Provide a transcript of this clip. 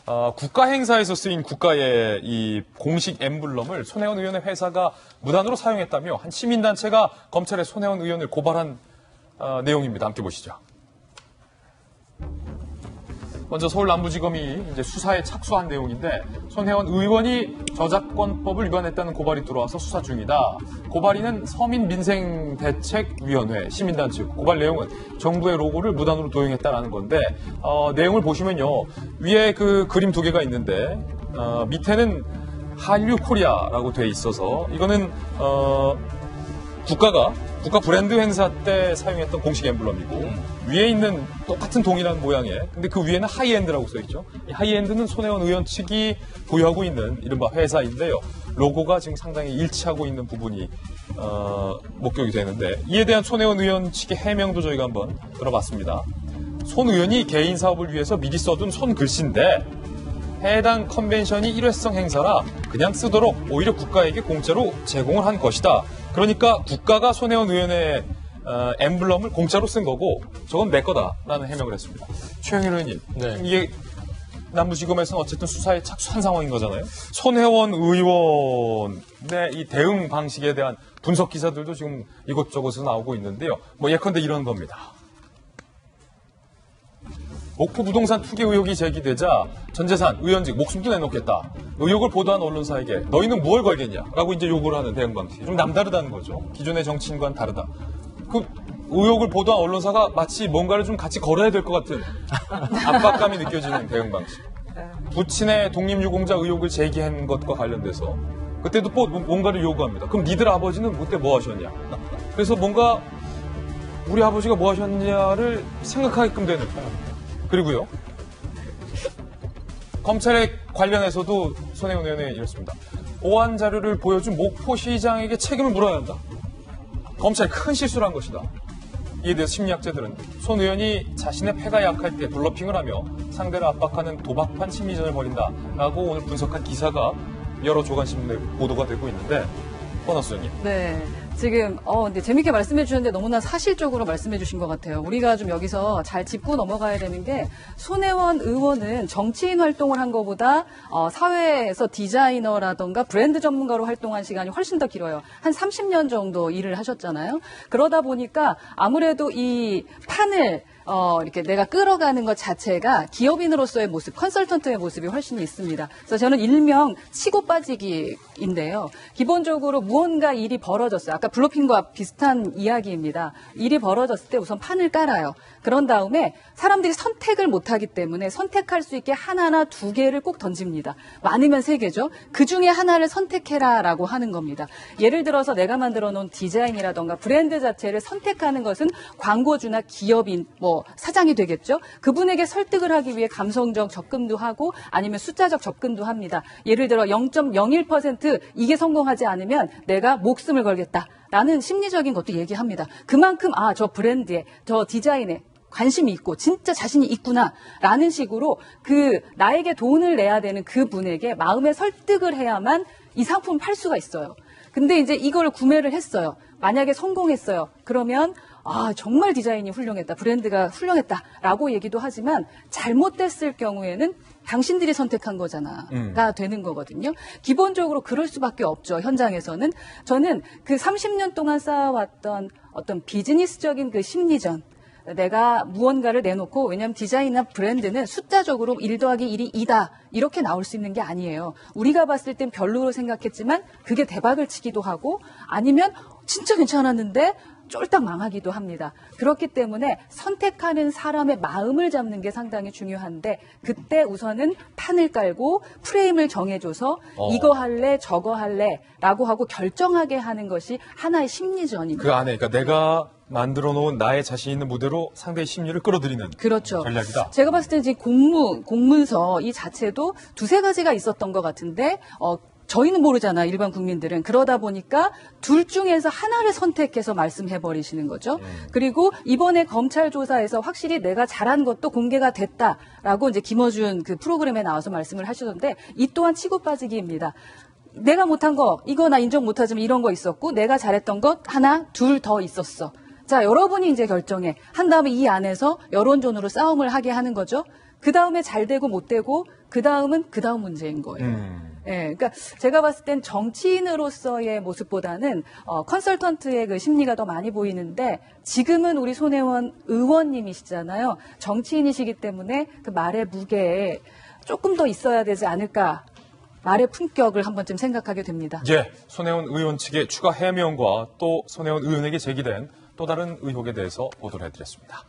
국가 행사에서 쓰인 국가의 이 공식 엠블럼을 손혜원 의원의 회사가 무단으로 사용했다며 한 시민단체가 검찰에 손혜원 의원을 고발한 내용입니다. 함께 보시죠. 먼저 서울남부지검이 이제 수사에 착수한 내용인데 손혜원 의원이 저작권법을 위반했다는 고발이 들어와서 수사 중이다. 고발인은 서민민생대책위원회 시민단체. 고발 내용은 정부의 로고를 무단으로 도용했다라는 건데 내용을 보시면요. 위에 그 그림 두 개가 있는데 밑에는 한류 코리아라고 돼 있어서 이거는 국가 브랜드 행사 때 사용했던 공식 엠블럼이고 위에 있는 똑같은 동일한 모양의 근데 그 위에는 하이엔드라고 써있죠. 이 하이엔드는 손혜원 의원 측이 보유하고 있는 이른바 회사인데요. 로고가 지금 상당히 일치하고 있는 부분이 목격이 되는데 이에 대한 손혜원 의원 측의 해명도 저희가 한번 들어봤습니다. 손 의원이 개인 사업을 위해서 미리 써둔 손글씨인데 해당 컨벤션이 일회성 행사라 그냥 쓰도록 오히려 국가에게 공짜로 제공을 한 것이다. 그러니까 국가가 손혜원 의원의 엠블럼을 공짜로 쓴 거고 저건 내 거다라는 해명을 했습니다. 최영일 의원님, 네. 이게 남부지검에서는 어쨌든 수사에 착수한 상황인 거잖아요. 손혜원 의원의 이 대응 방식에 대한 분석 기사들도 지금 이곳저곳에서 나오고 있는데요. 뭐 예컨대 이런 겁니다. 목포 부동산 투기 의혹이 제기되자 전 재산, 의원직, 목숨도 내놓겠다. 의혹을 보도한 언론사에게 너희는 무엇을 걸겠냐라고 이제 요구를 하는 대응 방식이 좀 남다르다는 거죠. 기존의 정치인과는 다르다. 그 의혹을 보도한 언론사가 마치 뭔가를 좀 같이 걸어야 될 것 같은 압박감이 느껴지는 대응 방식. 부친의 독립유공자 의혹을 제기한 것과 관련돼서 그때도 또 뭔가를 요구합니다. 그럼 니들 아버지는 그때 뭐 하셨냐? 그래서 뭔가 우리 아버지가 뭐 하셨냐를 생각하게끔 되는. 그리고요. 검찰에 관련해서도 손혜원 의원이 이렇습니다. 보안 자료를 보여준 목포시장에게 책임을 물어야 한다. 검찰이 큰 실수를 한 것이다. 이에 대해서 심리학자들은 손 의원이 자신의 패가 약할 때 블러핑을 하며 상대를 압박하는 도박판 심리전을 벌인다라고 오늘 분석한 기사가 여러 조간신문에 보도가 되고 있는데 권하수 의원님. 네. 지금 근데 재밌게 말씀해 주셨는데 너무나 사실적으로 말씀해 주신 것 같아요. 우리가 좀 여기서 잘 짚고 넘어가야 되는 게 손혜원 의원은 정치인 활동을 한 것보다 사회에서 디자이너라던가 브랜드 전문가로 활동한 시간이 훨씬 더 길어요. 한 30년 정도 일을 하셨잖아요. 그러다 보니까 아무래도 이 판을 이렇게 내가 끌어가는 것 자체가 기업인으로서의 모습, 컨설턴트의 모습이 훨씬 있습니다. 그래서 저는 일명 치고 빠지기인데요. 기본적으로 무언가 일이 벌어졌어요. 아까 블러핑과 비슷한 이야기입니다. 일이 벌어졌을 때 우선 판을 깔아요. 그런 다음에 사람들이 선택을 못하기 때문에 선택할 수 있게 하나나 두 개를 꼭 던집니다. 많으면 세 개죠. 그중에 하나를 선택해라라고 하는 겁니다. 예를 들어서 내가 만들어 놓은 디자인이라던가 브랜드 자체를 선택하는 것은 광고주나 기업인, 사장이 되겠죠. 그분에게 설득을 하기 위해 감성적 접근도 하고 아니면 숫자적 접근도 합니다. 예를 들어 0.01% 이게 성공하지 않으면 내가 목숨을 걸겠다라는 심리적인 것도 얘기합니다. 그만큼 저 브랜드에, 저 디자인에 관심이 있고 진짜 자신이 있구나라는 식으로 나에게 돈을 내야 되는 그분에게 마음의 설득을 해야만 이 상품을 팔 수가 있어요. 근데 이제 이걸 구매를 했어요. 만약에 성공했어요. 그러면 정말 디자인이 훌륭했다. 브랜드가 훌륭했다라고 얘기도 하지만 잘못됐을 경우에는 당신들이 선택한 거잖아가 되는 거거든요. 기본적으로 그럴 수밖에 없죠. 현장에서는. 저는 그 30년 동안 쌓아왔던 어떤 비즈니스적인 그 심리전, 내가 무언가를 내놓고, 왜냐하면 디자인이나 브랜드는 숫자적으로 1 더하기 1이 2다 이렇게 나올 수 있는 게 아니에요. 우리가 봤을 땐 별로로 생각했지만 그게 대박을 치기도 하고 아니면 진짜 괜찮았는데 쫄딱 망하기도 합니다. 그렇기 때문에 선택하는 사람의 마음을 잡는 게 상당히 중요한데 그때 우선은 판을 깔고 프레임을 정해줘서 이거 할래 저거 할래 라고 하고 결정하게 하는 것이 하나의 심리전입니다. 그 안에 그러니까 내가 만들어 놓은 나의 자신 있는 무대로 상대의 심리를 끌어들이는 그렇죠. 전략이다. 제가 봤을 때 지금 공문서 이 자체도 두세 가지가 있었던 것 같은데 저희는 모르잖아, 일반 국민들은. 그러다 보니까 둘 중에서 하나를 선택해서 말씀해버리시는 거죠. 그리고 이번에 검찰 조사에서 확실히 내가 잘한 것도 공개가 됐다라고 이제 김어준 그 프로그램에 나와서 말씀을 하셨는데 이 또한 치고 빠지기입니다. 내가 못한 거, 이거 나 인정 못하지만 이런 거 있었고 내가 잘했던 것 하나, 둘 더 있었어. 자, 여러분이 이제 결정해. 한 다음에 이 안에서 여론전으로 싸움을 하게 하는 거죠. 그 다음에 잘 되고 못 되고 그 다음은 그 다음 문제인 거예요. 예, 그러니까 제가 봤을 땐 정치인으로서의 모습보다는 컨설턴트의 그 심리가 더 많이 보이는데 지금은 우리 손혜원 의원님이시잖아요. 정치인이시기 때문에 그 말의 무게에 조금 더 있어야 되지 않을까. 말의 품격을 한 번쯤 생각하게 됩니다. 예, 손혜원 의원 측의 추가 해명과 또 손혜원 의원에게 제기된 또 다른 의혹에 대해서 보도를 해드렸습니다.